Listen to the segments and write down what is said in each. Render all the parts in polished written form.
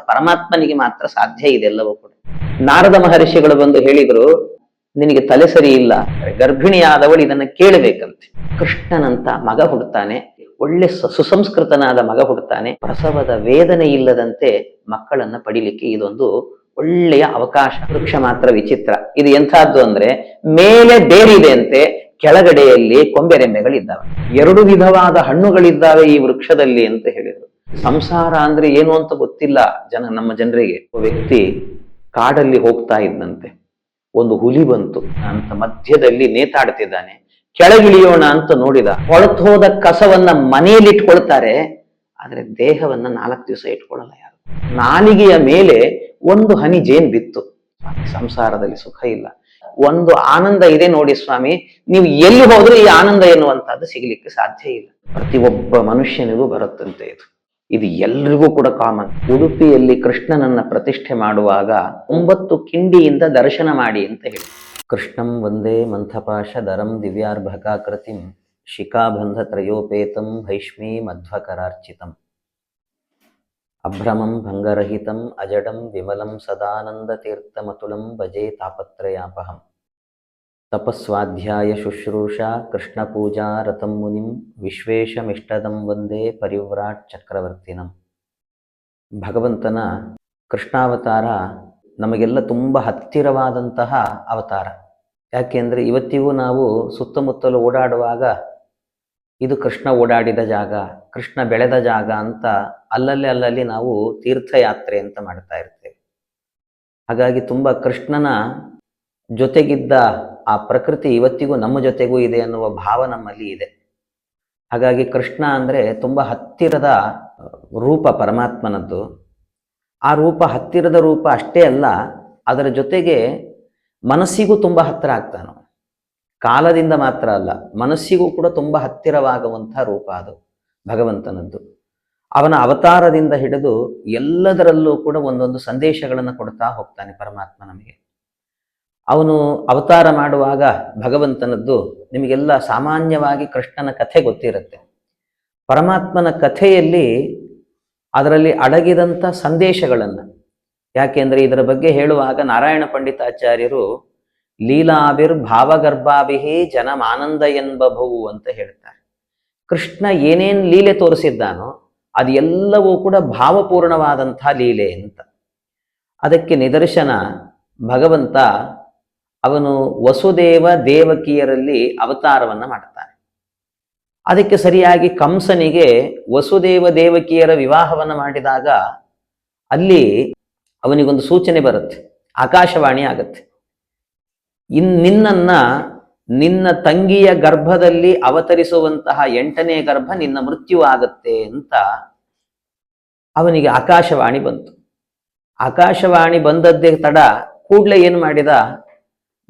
ಪರಮಾತ್ಮನಿಗೆ ಮಾತ್ರ ಸಾಧ್ಯ ಇದೆಲ್ಲವೂ ಕೂಡ. ನಾರದ ಮಹರ್ಷಿಗಳು ಬಂದು ಹೇಳಿದ್ರು, ನಿನಗೆ ತಲೆ ಸರಿ ಇಲ್ಲ, ಗರ್ಭಿಣಿಯಾದವಳು ಇದನ್ನ ಕೇಳಬೇಕಂತೆ. ಕೃಷ್ಣನಂತ ಮಗ ಹುಡ್ತಾನೆ, ಒಳ್ಳೆ ಸುಸಂಸ್ಕೃತನಾದ ಮಗ ಹುಡ್ತಾನೆ, ಪ್ರಸವದ ವೇದನೆ ಇಲ್ಲದಂತೆ ಮಕ್ಕಳನ್ನ ಪಡಿಲಿಕ್ಕೆ ಇದೊಂದು ಒಳ್ಳೆಯ ಅವಕಾಶ. ವೃಕ್ಷ ಮಾತ್ರ ವಿಚಿತ್ರ. ಇದು ಎಂಥದ್ದು ಅಂದ್ರೆ, ಮೇಲೆ ಬೇರಿದೆ ಅಂತೆ, ಕೆಳಗಡೆಯಲ್ಲಿ ಕೊಂಬೆರೆಂಬೆಗಳಿದ್ದಾವೆ, ಎರಡು ವಿಧವಾದ ಹಣ್ಣುಗಳಿದ್ದಾವೆ ಈ ವೃಕ್ಷದಲ್ಲಿ ಅಂತ ಹೇಳಿದ್ರು. ಸಂಸಾರ ಅಂದ್ರೆ ಏನು ಅಂತ ಗೊತ್ತಿಲ್ಲ ನಮ್ಮ ಜನರಿಗೆ. ವ್ಯಕ್ತಿ ಕಾಡಲ್ಲಿ ಹೋಗ್ತಾ ಇದ್ದಂತೆ, ಒಂದು ಹುಲಿ ಬಂತು ಅಂತ ಮಧ್ಯದಲ್ಲಿ ನೇತಾಡ್ತಿದ್ದಾನೆ. ಕೆಳಗಿಳಿಯೋಣ ಅಂತ ನೋಡಿದ, ಹೊಳತು ಹೋದ ಕಸವನ್ನ ಮನೆಯಲ್ಲಿ ಇಟ್ಕೊಳ್ತಾರೆ, ಆದ್ರೆ ದೇಹವನ್ನ 4 ದಿವಸ ಇಟ್ಕೊಳ್ಳಲ್ಲ ಯಾರು. ನಾಲಿಗೆಯ ಮೇಲೆ ಒಂದು ಹನಿ ಜೇನ್ ಬಿತ್ತು. ಸಂಸಾರದಲ್ಲಿ ಸುಖ ಇಲ್ಲ, ಒಂದು ಆನಂದ ಇದೆ ನೋಡಿ ಸ್ವಾಮಿ, ನೀವು ಎಲ್ಲಿ ಹೋದ್ರೂ ಈ ಆನಂದ ಎನ್ನುವಂತಹದ್ದು ಸಿಗಲಿಕ್ಕೆ ಸಾಧ್ಯ ಇಲ್ಲ. ಪ್ರತಿಯೊಬ್ಬ ಮನುಷ್ಯನಿಗೂ ಬರುತ್ತಂತೆ ಇದು. ಇದು ಎಲ್ರಿಗೂ ಕೂಡ ಕಾಮನ್. ಉಡುಪಿಯಲ್ಲಿ ಕೃಷ್ಣನನ್ನ ಪ್ರತಿಷ್ಠೆ ಮಾಡುವಾಗ 9 ಕಿಂಡಿಯಿಂದ ದರ್ಶನ ಮಾಡಿ ಅಂತ ಹೇಳಿ. ಕೃಷ್ಣಂ ವಂದೇ ಮಂಥಪಾಶ ದರಂ ದಿವ್ಯಾರ್ಭಕಾಕೃತಿಂ ಶಿಖಾಬಂಧ ತ್ರಯೋಪೇತಂ ಭೈಷ್ಮೀ ಮಧ್ವಕರಾರ್ಚಿತಂ ಅಭ್ರಮಂ ಭಂಗರಹಿತಂ ಅಜಡಂ ವಿಮಲಂ ಸದಾನಂದ ತೀರ್ಥಮತುಲಂ ಭಜೆ ತಾಪತ್ರಯಾಪಹಂ. ತಪಸ್ವಾಧ್ಯಾಯ ಶುಶ್ರೂಷಾ ಕೃಷ್ಣ ಪೂಜಾ ರತಂ ಮುನಿಂ ವಿಶ್ವೇಶಮಿಷ್ಟದಂ ವಂದೇ ಪರಿವ್ರಾಟ್ ಚಕ್ರವರ್ತಿನಂ. ಭಗವಂತನ ಕೃಷ್ಣಾವತಾರ ನಮಗೆಲ್ಲ ತುಂಬ ಹತ್ತಿರವಾದಂತಹ ಅವತಾರ. ಯಾಕೆಂದರೆ ಇವತ್ತಿಗೂ ನಾವು ಸುತ್ತಮುತ್ತಲು ಓಡಾಡುವಾಗ ಇದು ಕೃಷ್ಣ ಓಡಾಡಿದ ಜಾಗ, ಕೃಷ್ಣ ಬೆಳೆದ ಜಾಗ ಅಂತ ಅಲ್ಲಲ್ಲಿ ನಾವು ತೀರ್ಥಯಾತ್ರೆ ಅಂತ ಮಾಡ್ತಾ ಇರ್ತೇವೆ. ಹಾಗಾಗಿ ತುಂಬ ಕೃಷ್ಣನ ಜೊತೆಗಿದ್ದ ಆ ಪ್ರಕೃತಿ ಇವತ್ತಿಗೂ ನಮ್ಮ ಜೊತೆಗೂ ಇದೆ ಅನ್ನುವ ಭಾವ ನಮ್ಮಲ್ಲಿ ಇದೆ. ಹಾಗಾಗಿ ಕೃಷ್ಣ ಅಂದರೆ ತುಂಬ ಹತ್ತಿರದ ರೂಪ ಪರಮಾತ್ಮನದ್ದು. ಆ ರೂಪ ಹತ್ತಿರದ ರೂಪ ಅಷ್ಟೇ ಅಲ್ಲ, ಅದರ ಜೊತೆಗೆ ಮನಸ್ಸಿಗೂ ತುಂಬ ಹತ್ತಿರ ಆಗ್ತಾನು. ಕಾಲದಿಂದ ಮಾತ್ರ ಅಲ್ಲ, ಮನಸ್ಸಿಗೂ ಕೂಡ ತುಂಬ ಹತ್ತಿರವಾಗುವಂಥ ರೂಪ ಅದು ಭಗವಂತನದ್ದು. ಅವನ ಅವತಾರದಿಂದ ಹಿಡಿದು ಎಲ್ಲದರಲ್ಲೂ ಕೂಡ ಒಂದೊಂದು ಸಂದೇಶಗಳನ್ನು ಕೊಡ್ತಾ ಹೋಗ್ತಾನೆ ಪರಮಾತ್ಮ ನಮಗೆ. ಅವನು ಅವತಾರ ಮಾಡುವಾಗ ಭಗವಂತನದ್ದು ನಿಮಗೆಲ್ಲ ಸಾಮಾನ್ಯವಾಗಿ ಕೃಷ್ಣನ ಕಥೆ ಗೊತ್ತಿರುತ್ತೆ. ಪರಮಾತ್ಮನ ಕಥೆಯಲ್ಲಿ ಅದರಲ್ಲಿ ಅಡಗಿದಂಥ ಸಂದೇಶಗಳನ್ನು, ಯಾಕೆಂದರೆ ಇದರ ಬಗ್ಗೆ ಹೇಳುವಾಗ ನಾರಾಯಣ ಪಂಡಿತಾಚಾರ್ಯರು ಲೀಲಾಭಿರ್ ಭಾವಗರ್ಭಾಭಿಹಿ ಜನಮಾನಂದ ಎನ್ಬಭವು ಅಂತ ಹೇಳ್ತಾರೆ. ಕೃಷ್ಣ ಏನೇನು ಲೀಲೆ ತೋರಿಸಿದ್ದಾನೋ ಅದು ಎಲ್ಲವೂ ಕೂಡ ಭಾವಪೂರ್ಣವಾದಂಥ ಲೀಲೆ ಅಂತ. ಅದಕ್ಕೆ ನಿದರ್ಶನ ಭಗವಂತ ಅವನು ವಸುದೇವ ದೇವಕಿಯರಲ್ಲಿ ಅವತಾರವನ್ನು ಮಾಡ್ತಾನೆ. ಅದಕ್ಕೆ ಸರಿಯಾಗಿ ಕಂಸನಿಗೆ ವಸುದೇವ ದೇವಕಿಯರ ವಿವಾಹವನ್ನು ಮಾಡಿದಾಗ ಅಲ್ಲಿ ಅವನಿಗೊಂದು ಸೂಚನೆ ಬರುತ್ತೆ, ಆಕಾಶವಾಣಿ ಆಗತ್ತೆ. ನಿನ್ನ ತಂಗಿಯ ಗರ್ಭದಲ್ಲಿ ಅವತರಿಸುವಂತಹ 8ನೇ ಗರ್ಭ ನಿನ್ನ ಮೃತ್ಯು ಆಗತ್ತೆ ಅಂತ ಅವನಿಗೆ ಆಕಾಶವಾಣಿ ಬಂತು. ಆಕಾಶವಾಣಿ ಬಂದದ್ದೇ ತಡ, ಕೂಡಲೇ ಏನು ಮಾಡಿದ,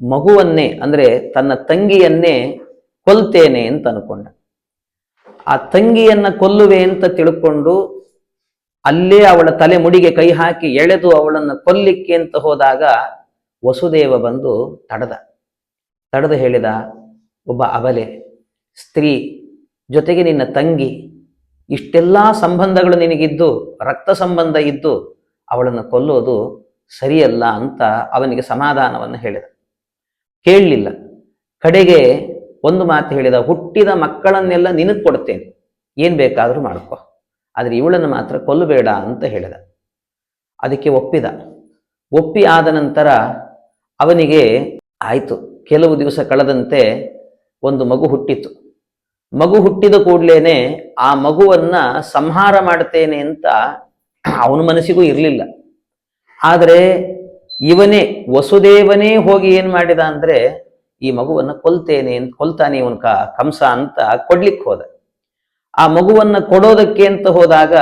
ಮಗುವನ್ನೇ ಅಂದರೆ ತನ್ನ ತಂಗಿಯನ್ನೇ ಕೊಲ್ತೇನೆ ಅಂತ ಅನ್ಕೊಂಡ. ಆ ತಂಗಿಯನ್ನ ಕೊಲ್ಲುವೆ ಅಂತ ತಿಳ್ಕೊಂಡು ಅಲ್ಲೇ ಅವಳ ತಲೆ ಮುಡಿಗೆ ಕೈ ಹಾಕಿ ಎಳೆದು ಅವಳನ್ನು ಕೊಲ್ಲಿಕ್ಕೆ ಅಂತ ಹೋದಾಗ ವಸುದೇವ ಬಂದು ತಡೆದು ಹೇಳಿದ, ಒಬ್ಬ ಅಬಲೆ ಸ್ತ್ರೀ ಜೊತೆಗೆ ನಿನ್ನ ತಂಗಿ, ಇಷ್ಟೆಲ್ಲ ಸಂಬಂಧಗಳು ನಿನಗಿದ್ದು, ರಕ್ತ ಸಂಬಂಧ ಇದ್ದು ಅವಳನ್ನು ಕೊಲ್ಲೋದು ಸರಿಯಲ್ಲ ಅಂತ ಅವನಿಗೆ ಸಮಾಧಾನವನ್ನು ಹೇಳಿದ. ಕೇಳಲಿಲ್ಲ. ಕಡೆಗೆ ಒಂದು ಮಾತು ಹೇಳಿದ, ಹುಟ್ಟಿದ ಮಕ್ಕಳನ್ನೆಲ್ಲ ನಿನಗೆ ಕೊಡ್ತೇನೆ, ಏನು ಬೇಕಾದರೂ ಮಾಡ್ಕೊ, ಆದರೆ ಇವಳನ್ನು ಮಾತ್ರ ಕೊಲ್ಲಬೇಡ ಅಂತ ಹೇಳಿದ. ಅದಕ್ಕೆ ಒಪ್ಪಿ ಆದ ನಂತರ ಅವನಿಗೆ ಆಯಿತು. ಕೆಲವು ದಿವಸ ಕಳೆದಂತೆ ಒಂದು ಮಗು ಹುಟ್ಟಿತು. ಮಗು ಹುಟ್ಟಿದ ಕೂಡಲೇ ಆ ಮಗುವನ್ನ ಸಂಹಾರ ಮಾಡ್ತೇನೆ ಅಂತ ಅವನ ಮನಸ್ಸಿಗೂ ಇರಲಿಲ್ಲ. ಆದರೆ ಇವನೇ ವಸುದೇವನೇ ಹೋಗಿ ಏನು ಮಾಡಿದ ಅಂದರೆ ಈ ಮಗುವನ್ನು ಕೊಲ್ತಾನೆ ಇವನ್ ಕಂಸ ಅಂತ ಕೊಡ್ಲಿಕ್ಕೆ ಹೋದ. ಆ ಮಗುವನ್ನ ಕೊಡೋದಕ್ಕೆ ಅಂತ ಹೋದಾಗ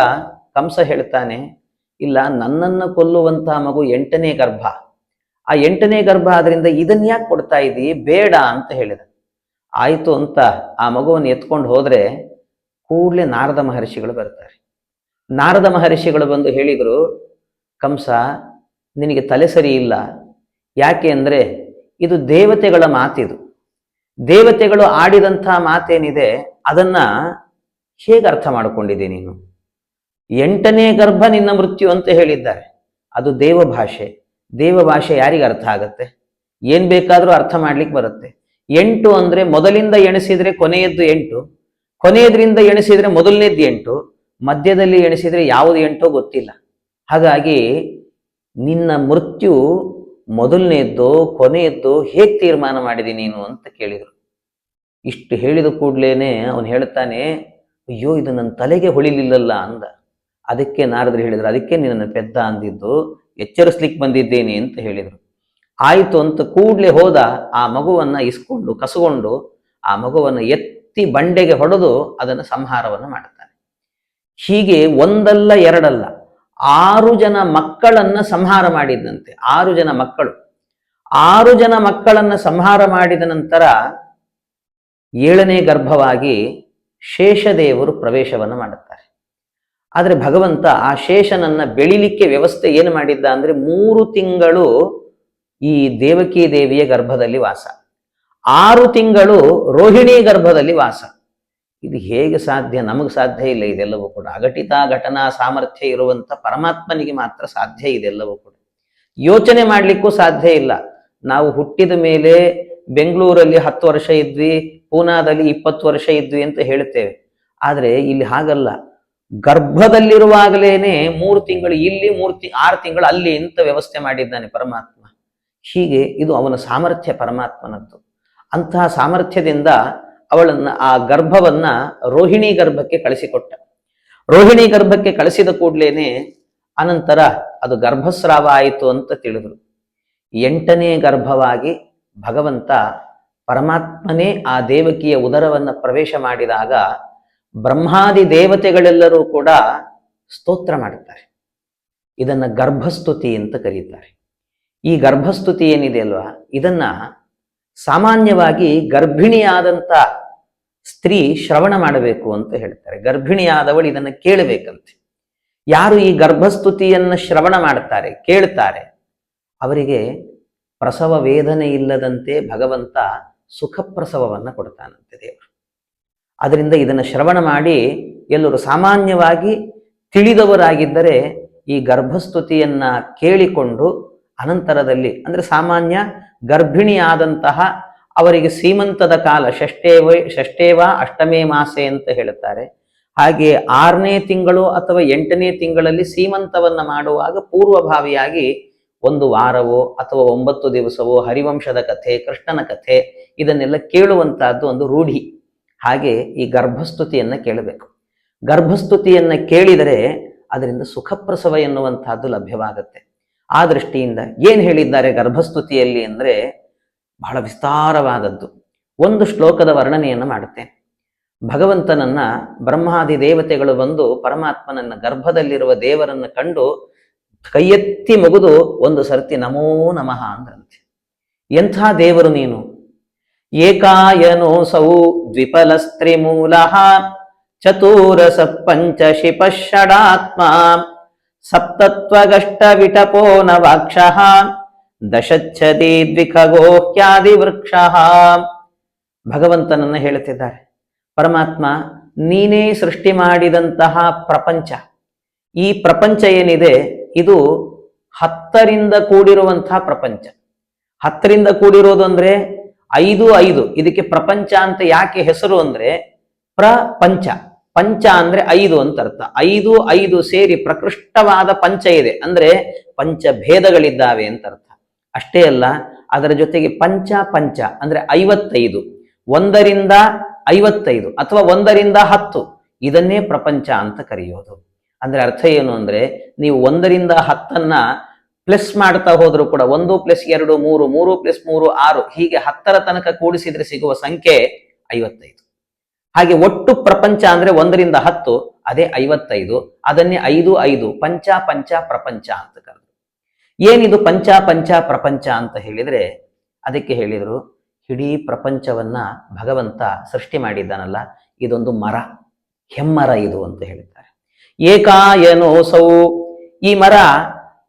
ಕಂಸ ಹೇಳ್ತಾನೆ, ಇಲ್ಲ, ನನ್ನನ್ನು ಕೊಲ್ಲುವಂತಹ ಮಗು 8ನೇ ಗರ್ಭ, ಆ 8ನೇ ಗರ್ಭ ಆದ್ರಿಂದ ಇದನ್ನ ಯಾಕೆ ಕೊಡ್ತಾ ಇದ್ದೀ, ಬೇಡ ಅಂತ ಹೇಳಿದ. ಆಯಿತು ಅಂತ ಆ ಮಗುವನ್ನು ಎತ್ಕೊಂಡು ಹೋದ್ರೆ ಕೂಡಲೇ ನಾರದ ಮಹರ್ಷಿಗಳು ಬರ್ತಾರೆ. ನಾರದ ಮಹರ್ಷಿಗಳು ಬಂದು ಹೇಳಿದರು, ಕಂಸ ನಿನಗೆ ತಲೆ ಸರಿ ಇಲ್ಲ. ಯಾಕೆ ಅಂದರೆ ಇದು ದೇವತೆಗಳ ಮಾತಿದು. ದೇವತೆಗಳು ಆಡಿದಂಥ ಮಾತೇನಿದೆ ಅದನ್ನ ಹೇಗೆ ಅರ್ಥ ಮಾಡಿಕೊಂಡಿದೆ ನೀನು? ಎಂಟನೇ ಗರ್ಭ ನಿನ್ನ ಮೃತ್ಯು ಅಂತ ಹೇಳಿದ್ದಾರೆ. ಅದು ದೇವಭಾಷೆ. ದೇವಭಾಷೆ ಯಾರಿಗೆ ಅರ್ಥ ಆಗತ್ತೆ? ಏನ್ ಬೇಕಾದ್ರೂ ಅರ್ಥ ಮಾಡ್ಲಿಕ್ಕೆ ಬರುತ್ತೆ. 8 ಅಂದ್ರೆ ಮೊದಲಿಂದ ಎಣಿಸಿದ್ರೆ ಕೊನೆಯದ್ದು 8, ಕೊನೆಯದ್ರಿಂದ ಎಣಿಸಿದ್ರೆ ಮೊದಲನೇದ್ದು 8, ಮಧ್ಯದಲ್ಲಿ ಎಣಿಸಿದ್ರೆ ಯಾವುದು 8 ಗೊತ್ತಿಲ್ಲ. ಹಾಗಾಗಿ ನಿನ್ನ ಮೃತ್ಯು ಮೊದಲನೇದ್ದು ಕೊನೆಯದ್ದು ಹೇಗೆ ತೀರ್ಮಾನ ಮಾಡಿದಿ ನೀನು ಅಂತ ಕೇಳಿದರು. ಇಷ್ಟು ಹೇಳಿದ ಕೂಡ್ಲೇನೆ ಅವನು ಹೇಳ್ತಾನೆ, ಅಯ್ಯೋ ಇದು ನನ್ನ ತಲೆಗೆ ಹೊಳಿಲಿಲ್ಲಲ್ಲ ಅಂದ. ಅದಕ್ಕೆ ನಾರದರು ಹೇಳಿದ್ರು, ಅದಕ್ಕೆ ನಿನ್ನ ಪೆದ್ದ ಅಂದಿದ್ದು, ಎಚ್ಚರಿಸ್ಲಿಕ್ಕೆ ಬಂದಿದ್ದೇನೆ ಅಂತ ಹೇಳಿದರು. ಆಯಿತು ಅಂತ ಕೂಡ್ಲೆ ಹೋದ. ಆ ಮಗುವನ್ನ ಇಸ್ಕೊಂಡು ಕಸಗೊಂಡು ಆ ಮಗುವನ್ನು ಎತ್ತಿ ಬಂಡೆಗೆ ಹೊಡೆದು ಅದನ್ನು ಸಂಹಾರವನ್ನು ಮಾಡ್ತಾನೆ. ಹೀಗೆ ಒಂದಲ್ಲ ಎರಡಲ್ಲ 6 ಜನ ಮಕ್ಕಳನ್ನ ಸಂಹಾರ ಮಾಡಿದಂತೆ. 6 ಜನ ಮಕ್ಕಳು. 6 ಜನ ಮಕ್ಕಳನ್ನ ಸಂಹಾರ ಮಾಡಿದ ನಂತರ 7ನೇ ಗರ್ಭವಾಗಿ ಶೇಷದೇವರು ಪ್ರವೇಶವನ್ನು ಮಾಡುತ್ತಾರೆ. ಆದರೆ ಭಗವಂತ ಆ ಶೇಷನನ್ನ ಬೆಳಿಲಿಕ್ಕೆ ವ್ಯವಸ್ಥೆ ಏನು ಮಾಡಿದ್ದ ಅಂದ್ರೆ 3 ತಿಂಗಳು ಈ ದೇವಕಿ ದೇವಿಯ ಗರ್ಭದಲ್ಲಿ ವಾಸ, 6 ತಿಂಗಳು ರೋಹಿಣಿ ಗರ್ಭದಲ್ಲಿ ವಾಸ. ಇದು ಹೇಗೆ ಸಾಧ್ಯ? ನಮಗೆ ಸಾಧ್ಯ ಇಲ್ಲ ಇದೆಲ್ಲವೂ ಕೂಡ. ಅಘಟಿತ ಘಟನಾ ಸಾಮರ್ಥ್ಯ ಇರುವಂತ ಪರಮಾತ್ಮನಿಗೆ ಮಾತ್ರ ಸಾಧ್ಯ ಇದೆಲ್ಲವೂ ಕೂಡ. ಯೋಚನೆ ಮಾಡ್ಲಿಕ್ಕೂ ಸಾಧ್ಯ ಇಲ್ಲ. ನಾವು ಹುಟ್ಟಿದ ಮೇಲೆ ಬೆಂಗಳೂರಲ್ಲಿ 10 ವರ್ಷ ಇದ್ವಿ, ಪೂನಾದಲ್ಲಿ 20 ವರ್ಷ ಇದ್ವಿ ಅಂತ ಹೇಳ್ತೇವೆ. ಆದರೆ ಇಲ್ಲಿ ಹಾಗಲ್ಲ. ಗರ್ಭದಲ್ಲಿರುವಾಗಲೇನೆ 3 ತಿಂಗಳು ಇಲ್ಲಿ 6 ತಿಂಗಳು ಅಲ್ಲಿ ಅಂತ ವ್ಯವಸ್ಥೆ ಮಾಡಿದ್ದಾನೆ ಪರಮಾತ್ಮ. ಹೀಗೆ ಇದು ಅವನ ಸಾಮರ್ಥ್ಯ, ಪರಮಾತ್ಮನದ್ದು. ಅಂತಹ ಸಾಮರ್ಥ್ಯದಿಂದ ಅವಳನ್ನ, ಆ ಗರ್ಭವನ್ನ ರೋಹಿಣಿ ಗರ್ಭಕ್ಕೆ ಕಳಿಸಿಕೊಟ್ಟ. ರೋಹಿಣಿ ಗರ್ಭಕ್ಕೆ ಕಳಿಸಿದ ಕೂಡ್ಲೇನೆ ಅನಂತರ ಅದು ಗರ್ಭಸ್ರಾವ ಆಯಿತು ಅಂತ ತಿಳಿದ್ರು. 8ನೇ ಗರ್ಭವಾಗಿ ಭಗವಂತ ಪರಮಾತ್ಮನೇ ಆ ದೇವಕಿಯ ಉದರವನ್ನ ಪ್ರವೇಶ ಮಾಡಿದಾಗ ಬ್ರಹ್ಮಾದಿ ದೇವತೆಗಳೆಲ್ಲರೂ ಕೂಡ ಸ್ತೋತ್ರ ಮಾಡುತ್ತಾರೆ. ಇದನ್ನ ಗರ್ಭಸ್ತುತಿ ಅಂತ ಕರೀತಾರೆ. ಈ ಗರ್ಭಸ್ತುತಿ ಏನಿದೆ ಅಲ್ವಾ, ಇದನ್ನ ಸಾಮಾನ್ಯವಾಗಿ ಗರ್ಭಿಣಿಯಾದಂಥ ಸ್ತ್ರೀ ಶ್ರವಣ ಮಾಡಬೇಕು ಅಂತ ಹೇಳ್ತಾರೆ. ಗರ್ಭಿಣಿಯಾದವಳು ಇದನ್ನು ಕೇಳಬೇಕಂತೆ. ಯಾರು ಈ ಗರ್ಭಸ್ತುತಿಯನ್ನು ಶ್ರವಣ ಮಾಡ್ತಾರೆ, ಕೇಳ್ತಾರೆ, ಅವರಿಗೆ ಪ್ರಸವ ವೇದನೆ ಇಲ್ಲದಂತೆ ಭಗವಂತ ಸುಖ ಪ್ರಸವವನ್ನು ಕೊಡ್ತಾನಂತೆ ದೇವರು. ಅದರಿಂದ ಇದನ್ನು ಶ್ರವಣ ಮಾಡಿ ಎಲ್ಲರೂ ಸಾಮಾನ್ಯವಾಗಿ ತಿಳಿದವರಾಗಿದ್ದರೆ ಈ ಗರ್ಭಸ್ತುತಿಯನ್ನ ಕೇಳಿಕೊಂಡು ಅನಂತರದಲ್ಲಿ, ಅಂದ್ರೆ ಸಾಮಾನ್ಯ ಗರ್ಭಿಣಿಯಾದಂತಹ ಅವರಿಗೆ ಸೀಮಂತದ ಕಾಲ ಷಷ್ಠೇವ ಅಷ್ಟಮೇ ಮಾಸೆ ಅಂತ ಹೇಳುತ್ತಾರೆ. ಹಾಗೆ 6ನೇ ತಿಂಗಳು ಅಥವಾ 8ನೇ ತಿಂಗಳಲ್ಲಿ ಸೀಮಂತವನ್ನ ಮಾಡುವಾಗ ಪೂರ್ವಭಾವಿಯಾಗಿ 1 ವಾರವೋ ಅಥವಾ 9 ದಿವಸವೋ ಹರಿವಂಶದ ಕಥೆ, ಕೃಷ್ಣನ ಕಥೆ ಇದನ್ನೆಲ್ಲ ಕೇಳುವಂತಹದ್ದು ಒಂದು ರೂಢಿ. ಹಾಗೆ ಈ ಗರ್ಭಸ್ತುತಿಯನ್ನ ಕೇಳಬೇಕು. ಗರ್ಭಸ್ತುತಿಯನ್ನ ಕೇಳಿದರೆ ಅದರಿಂದ ಸುಖಪ್ರಸವ ಎನ್ನುವಂತಹದ್ದು ಲಭ್ಯವಾಗುತ್ತೆ. ಆ ದೃಷ್ಟಿಯಿಂದ ಏನ್ ಹೇಳಿದ್ದಾರೆ ಗರ್ಭಸ್ತುತಿಯಲ್ಲಿ ಅಂದ್ರೆ ಬಹಳ ವಿಸ್ತಾರವಾದದ್ದು. ಒಂದು ಶ್ಲೋಕದ ವರ್ಣನೆಯನ್ನು ಮಾಡುತ್ತೇನೆ. ಭಗವಂತನನ್ನ ಬ್ರಹ್ಮಾದಿ ದೇವತೆಗಳು ಬಂದು ಪರಮಾತ್ಮನನ್ನ ಗರ್ಭದಲ್ಲಿರುವ ದೇವರನ್ನ ಕಂಡು ಕೈಯೆತ್ತಿ ಮುಗಿದು ಒಂದು ಸರ್ತಿ ನಮೋ ನಮಃ ಅಂದ್ರಂತೆ. ಎಂಥ ದೇವರು ನೀನು! ಏಕಾಯನೋಸೌ ದ್ವಿಪಲಸ್ತ್ರಿಮೂಲಃ ಚತುರಸ ಪಂಚಶಿಪ ಷಡಾತ್ಮ ಸಪ್ತತ್ವಗಷ್ಟ ವಿಟಪೋ ನವಾಕ್ಷಃ ದಶಚ್ಛದಿ ದ್ವಿಖಗೋಹ್ಯಾದಿ ವೃಕ್ಷಃ. ಭಗವಂತನನ್ನ ಹೇಳುತ್ತಿದ್ದಾರೆ. ಪರಮಾತ್ಮ ನೀನೇ ಸೃಷ್ಟಿ ಮಾಡಿದಂತಹ ಪ್ರಪಂಚ, ಈ ಪ್ರಪಂಚ ಏನಿದೆ ಇದು 10ರಿಂದ ಕೂಡಿರುವಂತಹ ಪ್ರಪಂಚ. 10ರಿಂದ ಕೂಡಿರೋದು ಅಂದ್ರೆ 5 ಇದಕ್ಕೆ ಪ್ರಪಂಚ ಅಂತ ಯಾಕೆ ಹೆಸರು ಅಂದ್ರೆ ಪ್ರಪಂಚ, ಪಂಚ ಅಂದ್ರೆ 5 ಅಂತ ಅರ್ಥ. 5 ಸೇರಿ ಪ್ರಕೃಷ್ಟವಾದ ಪಂಚ ಇದೆ ಅಂದ್ರೆ ಪಂಚಭೇದಗಳಿದ್ದಾವೆ ಅಂತ ಅರ್ಥ. ಅಷ್ಟೇ ಅಲ್ಲ, ಅದರ ಜೊತೆಗೆ ಪಂಚ ಅಂದ್ರೆ 55, 1ರಿಂದ 55 ಅಥವಾ 1ರಿಂದ 10 ಇದನ್ನೇ ಪ್ರಪಂಚ ಅಂತ ಕರೆಯೋದು. ಅಂದ್ರೆ ಅರ್ಥ ಏನು ಅಂದ್ರೆ ನೀವು 1ರಿಂದ 10 ಪ್ಲಸ್ ಮಾಡ್ತಾ ಹೋದ್ರು ಕೂಡ 1 + 2 3, 3 + 3 6 ಹೀಗೆ 10ರ ತನಕ ಕೂಡಿಸಿದ್ರೆ ಸಿಗುವ ಸಂಖ್ಯೆ 55. ಹಾಗೆ ಒಟ್ಟು ಪ್ರಪಂಚ ಅಂದ್ರೆ 1ರಿಂದ 10 ಅದೇ 55. ಅದನ್ನೇ 5 ಪಂಚ ಪ್ರಪಂಚ ಅಂತ ಕರೆದ್ರು. ಏನಿದು ಪಂಚ ಪ್ರಪಂಚ ಅಂತ ಹೇಳಿದ್ರೆ ಅದಕ್ಕೆ ಹೇಳಿದ್ರು, ಇಡೀ ಪ್ರಪಂಚವನ್ನ ಭಗವಂತ ಸೃಷ್ಟಿ ಮಾಡಿದ್ದಾನಲ್ಲ, ಇದೊಂದು ಮರ, ಹೆಮ್ಮರ ಇದು ಅಂತ ಹೇಳ್ತಾರೆ. ಏಕಾಯನೋಸೌ, ಈ ಮರ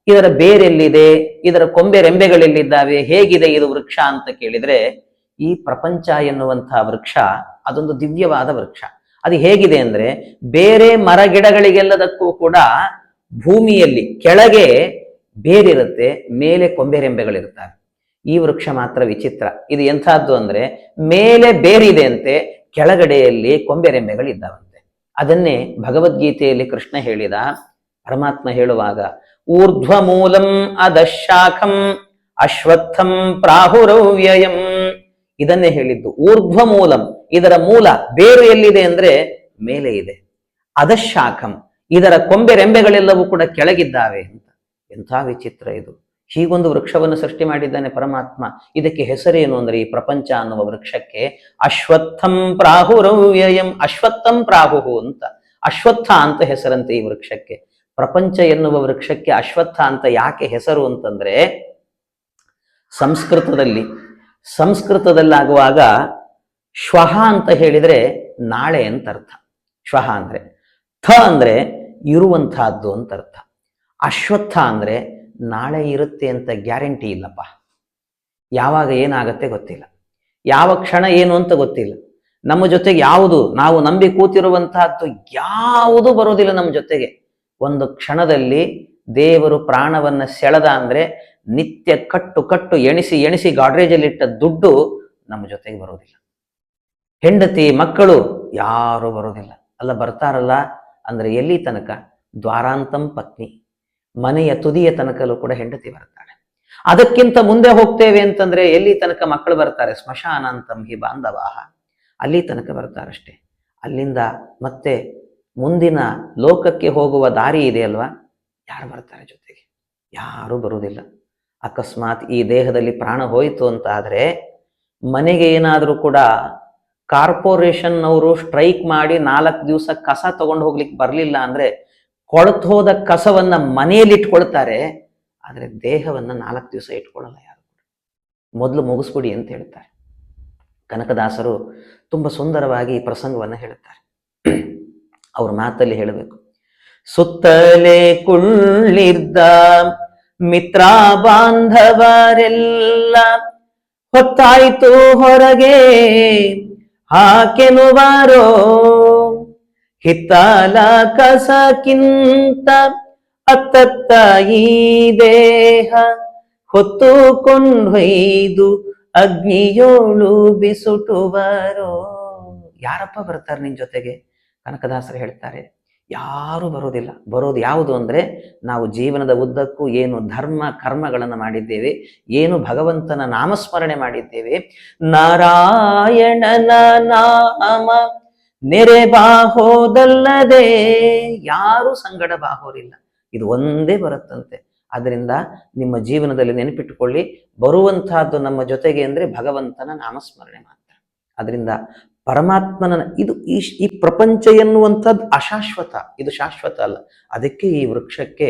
ಇದರ ಬೇರೆಲ್ಲಿದೆ, ಇದರ ಕೊಂಬೆ ರೆಂಬೆಗಳೆಲ್ಲಿದ್ದಾವೆ, ಹೇಗಿದೆ ಇದು ವೃಕ್ಷ ಅಂತ ಕೇಳಿದ್ರೆ ಈ ಪ್ರಪಂಚ ಎನ್ನುವಂತಹ ವೃಕ್ಷ ಅದೊಂದು ದಿವ್ಯವಾದ ವೃಕ್ಷ. ಅದು ಹೇಗಿದೆ ಅಂದ್ರೆ ಬೇರೆ ಮರ ಗಿಡಗಳಿಗೆಲ್ಲದಕ್ಕೂ ಕೂಡ ಭೂಮಿಯಲ್ಲಿ ಕೆಳಗೆ ಬೇರಿರುತ್ತೆ, ಮೇಲೆ ಕೊಂಬೆರೆಂಬೆಗಳಿರ್ತವೆ. ಈ ವೃಕ್ಷ ಮಾತ್ರ ವಿಚಿತ್ರ. ಇದು ಎಂಥದ್ದು ಅಂದ್ರೆ ಮೇಲೆ ಬೇರಿದೆ ಅಂತೆ, ಕೆಳಗಡೆಯಲ್ಲಿ ಕೊಂಬೆರೆಂಬೆಗಳಿದ್ದಾವಂತೆ. ಅದನ್ನೇ ಭಗವದ್ಗೀತೆಯಲ್ಲಿ ಕೃಷ್ಣ ಹೇಳಿದ. ಪರಮಾತ್ಮ ಹೇಳುವಾಗ ಊರ್ಧ್ವ ಮೂಲಂ ಅಧಶಾಖಂ ಅಶ್ವತ್ಥಂ ಪ್ರಾಹುರವ್ಯಯಂ, ಇದನ್ನೇ ಹೇಳಿದ್ದು. ಊರ್ಧ್ವ ಮೂಲಂ, ಇದರ ಮೂಲ ಬೇರು ಎಲ್ಲಿದೆ ಅಂದ್ರೆ ಮೇಲೆ ಇದೆ. ಅಧಶಾಖಂ, ಇದರ ಕೊಂಬೆರೆಂಬೆಗಳೆಲ್ಲವೂ ಕೂಡ ಕೆಳಗಿದ್ದಾವೆ ಅಂತ. ಎಂಥ ವಿಚಿತ್ರ ಇದು! ಹೀಗೊಂದು ವೃಕ್ಷವನ್ನು ಸೃಷ್ಟಿ ಮಾಡಿದ್ದಾನೆ ಪರಮಾತ್ಮ. ಇದಕ್ಕೆ ಹೆಸರೇನು ಅಂದ್ರೆ, ಈ ಪ್ರಪಂಚ ಅನ್ನುವ ವೃಕ್ಷಕ್ಕೆ ಅಶ್ವತ್ಥಂ ಪ್ರಾಹುರವ್ಯಯಂ, ಅಶ್ವತ್ಥಂ ಪ್ರಾಹುಹು ಅಂತ, ಅಶ್ವತ್ಥ ಅಂತ ಹೆಸರಂತೆ ಈ ವೃಕ್ಷಕ್ಕೆ. ಪ್ರಪಂಚ ಎನ್ನುವ ವೃಕ್ಷಕ್ಕೆ ಅಶ್ವತ್ಥ ಅಂತ ಯಾಕೆ ಹೆಸರು ಅಂತಂದ್ರೆ, ಸಂಸ್ಕೃತದಲ್ಲಾಗುವಾಗ ಶ್ವಃ ಅಂತ ಹೇಳಿದ್ರೆ ನಾಳೆ ಅಂತ ಅರ್ಥ. ಶ್ವಃ ಅಂದ್ರೆ, ಥ ಅಂದ್ರೆ ಇರುವಂತಹದ್ದು ಅಂತ ಅರ್ಥ. ಅಶ್ವತ್ಥ ಅಂದ್ರೆ ನಾಳೆ ಇರುತ್ತೆ ಅಂತ ಗ್ಯಾರಂಟಿ ಇಲ್ಲಪ್ಪ. ಯಾವಾಗ ಏನಾಗತ್ತೆ ಗೊತ್ತಿಲ್ಲ, ಯಾವ ಕ್ಷಣ ಏನು ಅಂತ ಗೊತ್ತಿಲ್ಲ. ನಮ್ಮ ಜೊತೆಗೆ ಯಾವುದು ನಾವು ನಂಬಿ ಕೂತಿರುವಂತಹದ್ದು ಯಾವುದು ಬರೋದಿಲ್ಲ ನಮ್ಮ ಜೊತೆಗೆ. ಒಂದು ಕ್ಷಣದಲ್ಲಿ ದೇವರು ಪ್ರಾಣವನ್ನ ಸೆಳೆದ ಅಂದ್ರೆ ನಿತ್ಯ ಕಟ್ಟು ಎಣಿಸಿ ಗಾಡ್ರೇಜಲ್ಲಿಟ್ಟ ದುಡ್ಡು ನಮ್ಮ ಜೊತೆಗೆ ಬರೋದಿಲ್ಲ. ಹೆಂಡತಿ ಮಕ್ಕಳು ಯಾರು ಬರೋದಿಲ್ಲ. ಅಲ್ಲ, ಬರ್ತಾರಲ್ಲ ಅಂದ್ರೆ ಎಲ್ಲಿ ತನಕ? ದ್ವಾರಾಂತಂ ಪತ್ನಿ, ಮನೆಯ ತುದಿಯ ತನಕಲೂ ಕೂಡ ಹೆಂಡತಿ ಬರ್ತಾಳೆ. ಅದಕ್ಕಿಂತ ಮುಂದೆ ಹೋಗ್ತೇವೆ ಅಂತಂದ್ರೆ ಎಲ್ಲಿ ತನಕ ಮಕ್ಕಳು ಬರ್ತಾರೆ? ಸ್ಮಶಾನಾಂತಂ ಹಿ ಬಾಂಧವಾಹ, ಅಲ್ಲಿ ತನಕ ಬರ್ತಾರಷ್ಟೇ. ಅಲ್ಲಿಂದ ಮತ್ತೆ ಮುಂದಿನ ಲೋಕಕ್ಕೆ ಹೋಗುವ ದಾರಿ ಇದೆ ಅಲ್ವಾ, ಯಾರು ಬರ್ತಾರೆ ಜೊತೆಗೆ? ಯಾರೂ ಬರುವುದಿಲ್ಲ. ಅಕಸ್ಮಾತ್ ಈ ದೇಹದಲ್ಲಿ ಪ್ರಾಣ ಹೋಯಿತು ಅಂತ ಆದರೆ ಮನೆಗೆ ಏನಾದರೂ ಕೂಡ ಕಾರ್ಪೊರೇಷನ್ ಅವರು ಸ್ಟ್ರೈಕ್ ಮಾಡಿ 4 ದಿವಸ ಕಸ ತಗೊಂಡು ಹೋಗ್ಲಿಕ್ಕೆ ಬರಲಿಲ್ಲ ಅಂದ್ರೆ ಕೊಳತು ಹೋದ ಕಸವನ್ನ ಮನೆಯಲ್ಲಿ ಇಟ್ಕೊಳ್ತಾರೆ, ಆದರೆ ದೇಹವನ್ನ 4 ದಿವಸ ಇಟ್ಕೊಳ್ಳಲ್ಲ ಯಾರು. ಮೊದಲು ಮುಗಿಸ್ಬಿಡಿ ಅಂತ ಹೇಳ್ತಾರೆ. ಕನಕದಾಸರು ತುಂಬಾ ಸುಂದರವಾಗಿ ಈ ಪ್ರಸಂಗವನ್ನು ಹೇಳುತ್ತಾರೆ. ಅವ್ರ ಮಾತಲ್ಲಿ ಹೇಳಬೇಕು. ಸುತ್ತಲೇ ಕುಳ್ಳಿದ್ದ ಮಿತ್ರ ಬಾಂಧವರೆಲ್ಲ ಹೊತ್ತಾಯ್ತು ಹೊರಗೆ ಹಾಕೆನುವಾರೋ, ಹಿತ್ತಲ ಕಸಕ್ಕಿಂತ ಅತ್ತತ್ತ ಈ ದೇಹ ಹೊತ್ತು ಕೊಂಡೊಯ್ದು ಅಗ್ನಿಯೋಳು ಬಿಸುಟುವರೋ. ಯಾರಪ್ಪ ಬರ್ತಾರೆ ನಿನ್ ಜೊತೆಗೆ? ಕನಕದಾಸರು ಹೇಳ್ತಾರೆ, ಯಾರು ಬರೋದಿಲ್ಲ. ಬರೋದು ಯಾವುದು ಅಂದ್ರೆ, ನಾವು ಜೀವನದ ಉದ್ದಕ್ಕೂ ಏನು ಧರ್ಮ ಕರ್ಮಗಳನ್ನು ಮಾಡಿದ್ದೇವೆ, ಏನು ಭಗವಂತನ ನಾಮಸ್ಮರಣೆ ಮಾಡಿದ್ದೇವೆ, ನಾರಾಯಣನ ನಾಮ ನೆರೆ ಬಾಹೋದಲ್ಲದೆ ಯಾರು ಸಂಗಡ ಬಾಹೋರಿಲ್ಲ. ಇದು ಒಂದೇ ಬರುತ್ತಂತೆ. ಅದರಿಂದ ನಿಮ್ಮ ಜೀವನದಲ್ಲಿ ನೆನಪಿಟ್ಟುಕೊಳ್ಳಿ, ಬರುವಂತಹದ್ದು ನಮ್ಮ ಜೊತೆಗೆ ಅಂದ್ರೆ ಭಗವಂತನ ನಾಮಸ್ಮರಣೆ ಮಾತ್ರ. ಅದರಿಂದ ಪರಮಾತ್ಮನ ಇದು ಈ ಪ್ರಪಂಚ ಎನ್ನುವಂಥದ್ದು ಅಶಾಶ್ವತ, ಇದು ಶಾಶ್ವತ ಅಲ್ಲ. ಅದಕ್ಕೆ ಈ ವೃಕ್ಷಕ್ಕೆ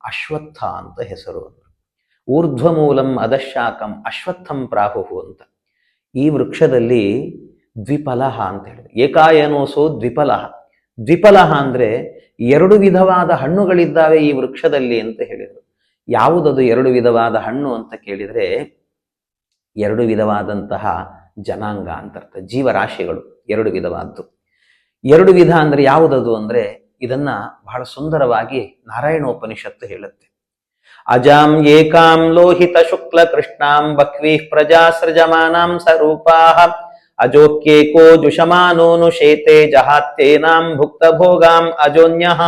ಅಶ್ವತ್ಥ ಅಂತ ಹೆಸರು. ಊರ್ಧ್ವಮೂಲಂ ಅಧಶಾಖಂ ಅಶ್ವತ್ಥಂ ಪ್ರಾಹುಹು ಅಂತ. ಈ ವೃಕ್ಷದಲ್ಲಿ ದ್ವಿಫಲಹ ಅಂತ ಹೇಳಿದ್ರು. ಏಕಾಯನೋಸೋ ದ್ವಿಫಲಹ. ದ್ವಿಫಲಹ ಅಂದ್ರೆ 2 ವಿಧವಾದ ಹಣ್ಣುಗಳಿದ್ದಾವೆ ಈ ವೃಕ್ಷದಲ್ಲಿ ಅಂತ ಹೇಳಿದರು. ಯಾವುದದು 2 ವಿಧವಾದ ಹಣ್ಣು ಅಂತ ಕೇಳಿದ್ರೆ, 2 ವಿಧವಾದಂತಹ ಜನಾಂಗ ಅಂತ ಅರ್ಥ. ಜೀವರಾಶಿಗಳು 2 ವಿಧವಾದ್ದು. 2 ವಿಧ ಅಂದ್ರೆ ಯಾವುದದು ಅಂದ್ರೆ, ಇದನ್ನ ಬಹಳ ಸುಂದರವಾಗಿ ನಾರಾಯಣೋಪನಿಷತ್ತು ಹೇಳುತ್ತೆ. ಅಜಾಂ ಏಕಾಂ ಲೋಹಿತ ಶುಕ್ಲ ಕೃಷ್ಣಾಂ ಬಕ್ವೀಃ ಪ್ರಜಾ ಸೃಜಮಾನಾಂ ಸ್ವರೂಪಾಃ ಅಜೋಕ್ಯೇಕೋ ಜುಷಮಾನೋನು ಶೇತೆ ಜಹಾತ್ಯೇನಾಂ ಭುಕ್ತ ಭೋಗಾಂ ಅಜೋನ್ಯಃ.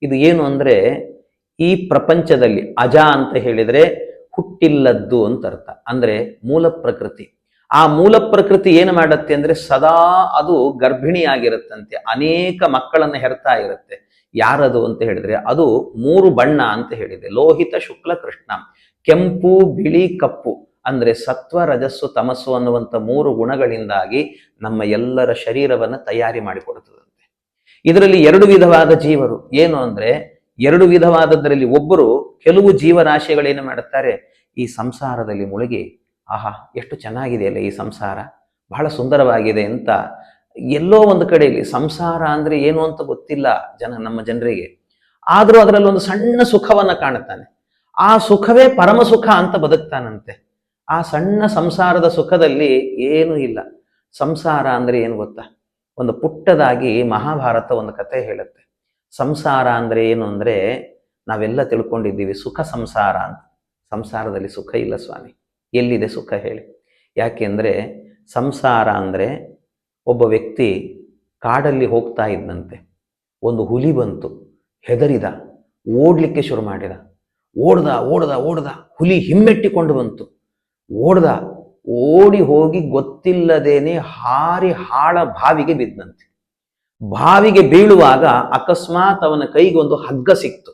ಇದು ಏನು ಅಂದ್ರೆ, ಈ ಪ್ರಪಂಚದಲ್ಲಿ ಅಜ ಅಂತ ಹೇಳಿದ್ರೆ ಹುಟ್ಟಿಲ್ಲದ್ದು ಅಂತ ಅರ್ಥ. ಅಂದ್ರೆ ಮೂಲ ಪ್ರಕೃತಿ. ಆ ಮೂಲ ಪ್ರಕೃತಿ ಏನು ಮಾಡತ್ತೆ ಅಂದ್ರೆ, ಸದಾ ಅದು ಗರ್ಭಿಣಿಯಾಗಿರುತ್ತಂತೆ, ಅನೇಕ ಮಕ್ಕಳನ್ನು ಹೆರ್ತಾ ಇರುತ್ತೆ. ಯಾರದು ಅಂತ ಹೇಳಿದ್ರೆ, ಅದು 3 ಬಣ್ಣ ಅಂತ ಹೇಳಿದೆ. ಲೋಹಿತ ಶುಕ್ಲ ಕೃಷ್ಣ, ಕೆಂಪು ಬಿಳಿ ಕಪ್ಪು, ಅಂದ್ರೆ ಸತ್ವ ರಜಸ್ಸು ತಮಸ್ಸು ಅನ್ನುವಂಥ 3 ಗುಣಗಳಿಂದಾಗಿ ನಮ್ಮ ಎಲ್ಲರ ಶರೀರವನ್ನ ತಯಾರಿ ಮಾಡಿಕೊಡುತ್ತದಂತೆ. ಇದರಲ್ಲಿ 2 ವಿಧವಾದ ಜೀವರು. ಏನು ಅಂದ್ರೆ, 2 ವಿಧವಾದದ್ರಲ್ಲಿ ಒಬ್ಬರು, ಕೆಲವು ಜೀವರಾಶಿಗಳೇನು ಮಾಡುತ್ತಾರೆ, ಈ ಸಂಸಾರದಲ್ಲಿ ಮುಳುಗಿ, ಆಹಾ ಎಷ್ಟು ಚೆನ್ನಾಗಿದೆಯಲ್ಲ ಈ ಸಂಸಾರ, ಬಹಳ ಸುಂದರವಾಗಿದೆ ಅಂತ, ಎಲ್ಲೋ ಒಂದು ಕಡೆಯಲ್ಲಿ ಸಂಸಾರ ಅಂದ್ರೆ ಏನು ಅಂತ ಗೊತ್ತಿಲ್ಲ ನಮ್ಮ ಜನರಿಗೆ, ಆದ್ರೂ ಅದರಲ್ಲಿ ಒಂದು ಸಣ್ಣ ಸುಖವನ್ನ ಕಾಣುತ್ತಾನೆ. ಆ ಸುಖವೇ ಪರಮ ಸುಖ ಅಂತ ಬದುಕ್ತಾನಂತೆ. ಆ ಸಣ್ಣ ಸಂಸಾರದ ಸುಖದಲ್ಲಿ ಏನೂ ಇಲ್ಲ. ಸಂಸಾರ ಅಂದ್ರೆ ಏನು ಗೊತ್ತಾ? ಒಂದು ಪುಟ್ಟದಾಗಿ ಮಹಾಭಾರತ ಒಂದು ಕತೆ ಹೇಳುತ್ತೆ. ಸಂಸಾರ ಅಂದರೆ ಏನು ಅಂದರೆ ನಾವೆಲ್ಲ ತಿಳ್ಕೊಂಡಿದ್ದೀವಿ ಸುಖ ಸಂಸಾರ ಅಂತ. ಸಂಸಾರದಲ್ಲಿ ಸುಖ ಇಲ್ಲ ಸ್ವಾಮಿ. ಎಲ್ಲಿದೆ ಸುಖ ಹೇಳಿ? ಯಾಕೆಂದರೆ ಸಂಸಾರ ಅಂದರೆ ಒಬ್ಬ ವ್ಯಕ್ತಿ ಕಾಡಲ್ಲಿ ಹೋಗ್ತಾ ಇದ್ದಂತೆ, ಒಂದು ಹುಲಿ ಬಂತು, ಹೆದರಿದ, ಓಡಲಿಕ್ಕೆ ಶುರು ಮಾಡಿದ. ಓಡ್ದ ಓಡ್ದ ಓಡ್ದ, ಹುಲಿ ಹಿಮ್ಮೆಟ್ಟಿಕೊಂಡು ಬಂತು, ಓಡ್ದ, ಓಡಿ ಹೋಗಿ ಗೊತ್ತಿಲ್ಲದೇನೆ ಹಾರಿ ಹಾಳ ಬಾವಿಗೆ ಬಿದ್ದಂತೆ. ಬಾವಿಗೆ ಬೀಳುವಾಗ ಅಕಸ್ಮಾತ್ ಅವನ ಕೈಗೆ ಒಂದು ಹಗ್ಗ ಸಿಕ್ತು.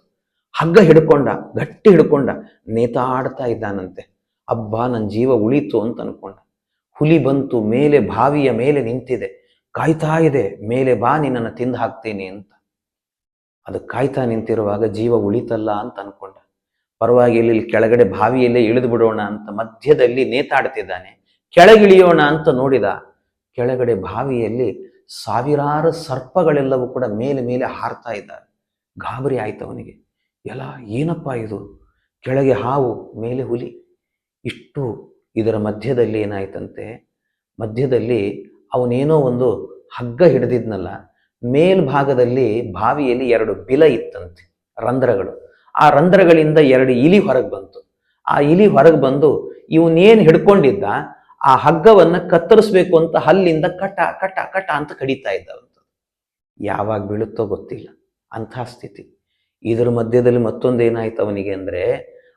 ಹಗ್ಗ ಹಿಡ್ಕೊಂಡ, ಗಟ್ಟಿ ಹಿಡ್ಕೊಂಡ, ನೇತಾಡ್ತಾ ಇದ್ದಾನಂತೆ. ಅಬ್ಬಾ, ನನ್ನ ಜೀವ ಉಳಿತು ಅಂತ ಅನ್ಕೊಂಡ. ಹುಲಿ ಬಂತು, ಮೇಲೆ ಬಾವಿಯ ಮೇಲೆ ನಿಂತಿದೆ, ಕಾಯ್ತಾ ಇದೆ, ಮೇಲೆ ಬಾ ನಿನ್ನನ್ನು ತಿಂದು ಹಾಕ್ತೀನಿ ಅಂತ. ಅದು ಕಾಯ್ತಾ ನಿಂತಿರುವಾಗ ಜೀವ ಉಳಿತಲ್ಲ ಅಂತ ಅನ್ಕೊಂಡ. ಪರವಾಗಿಲ್ಲ, ಇಲ್ಲಿ ಕೆಳಗಡೆ ಬಾವಿಯಲ್ಲೇ ಇಳಿದು ಬಿಡೋಣ ಅಂತ ಮಧ್ಯದಲ್ಲಿ ನೇತಾಡ್ತಿದ್ದಾನೆ. ಕೆಳಗಿಳಿಯೋಣ ಅಂತ ನೋಡಿದ, ಕೆಳಗಡೆ ಬಾವಿಯಲ್ಲಿ ಸಾವಿರಾರು ಸರ್ಪಗಳೆಲ್ಲವೂ ಕೂಡ ಮೇಲೆ ಮೇಲೆ ಹಾರ್ತಾ ಇದ್ದಾರೆ. ಗಾಬರಿ ಆಯ್ತು ಅವನಿಗೆ. ಎಲ್ಲ ಏನಪ್ಪ ಇದು? ಕೆಳಗೆ ಹಾವು, ಮೇಲೆ ಹುಲಿ, ಇಷ್ಟು ಇದರ ಮಧ್ಯದಲ್ಲಿ ಏನಾಯ್ತಂತೆ, ಮಧ್ಯದಲ್ಲಿ ಅವನೇನೋ ಒಂದು ಹಗ್ಗ ಹಿಡಿದಿದ್ನಲ್ಲ, ಮೇಲ್ಭಾಗದಲ್ಲಿ ಬಾವಿಯಲ್ಲಿ 2 ಬಿಲ ಇತ್ತಂತೆ, ರಂಧ್ರಗಳು. ಆ ರಂಧ್ರಗಳಿಂದ 2 ಇಲಿ ಹೊರಗೆ ಬಂತು. ಆ ಇಲಿ ಹೊರಗೆ ಬಂದು ಇವನೇನು ಹಿಡ್ಕೊಂಡಿದ್ದ ಆ ಹಗ್ಗವನ್ನು ಕತ್ತರಿಸ್ಬೇಕು ಅಂತ ಹಲ್ಲಿಂದ ಕಟ ಕಟ ಕಟ ಅಂತ ಕಡಿತಾ ಇದ್ದವಂತ. ಯಾವಾಗ ಬೀಳುತ್ತೋ ಗೊತ್ತಿಲ್ಲ, ಅಂಥ ಸ್ಥಿತಿ. ಇದರ ಮಧ್ಯದಲ್ಲಿ ಮತ್ತೊಂದೇನಾಯ್ತು ಅವನಿಗೆ ಅಂದರೆ,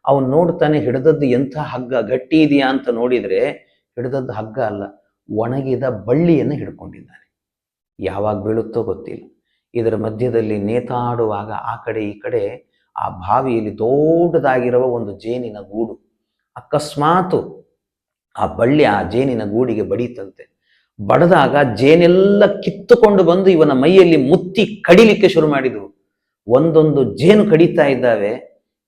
ಅವನು ನೋಡ್ತಾನೆ ಹಿಡಿದದ್ದು ಎಂಥ ಹಗ್ಗ, ಗಟ್ಟಿ ಇದೆಯಾ ಅಂತ ನೋಡಿದರೆ ಹಿಡಿದದ್ದು ಹಗ್ಗ ಅಲ್ಲ, ಒಣಗಿದ ಬಳ್ಳಿಯನ್ನು ಹಿಡ್ಕೊಂಡಿದ್ದಾನೆ. ಯಾವಾಗ ಬೀಳುತ್ತೋ ಗೊತ್ತಿಲ್ಲ. ಇದರ ಮಧ್ಯದಲ್ಲಿ ನೇತಾಡುವಾಗ ಆ ಕಡೆ ಈ ಕಡೆ ಆ ಬಾವಿಯಲ್ಲಿ ದೊಡ್ಡದಾಗಿರುವ ಒಂದು ಜೇನಿನ ಗೂಡು. ಅಕಸ್ಮಾತು ಆ ಬಳ್ಳಿ ಆ ಜೇನಿನ ಗೂಡಿಗೆ ಬಡೀತಂತೆ. ಬಡದಾಗ ಜೇನೆಲ್ಲ ಕಿತ್ತುಕೊಂಡು ಬಂದು ಇವನ ಮೈಯಲ್ಲಿ ಮುತ್ತಿ ಕಡಿಲಿಕ್ಕೆ ಶುರು ಮಾಡಿದವು. ಒಂದೊಂದು ಜೇನು ಕಡಿತಾ ಇದ್ದಾವೆ.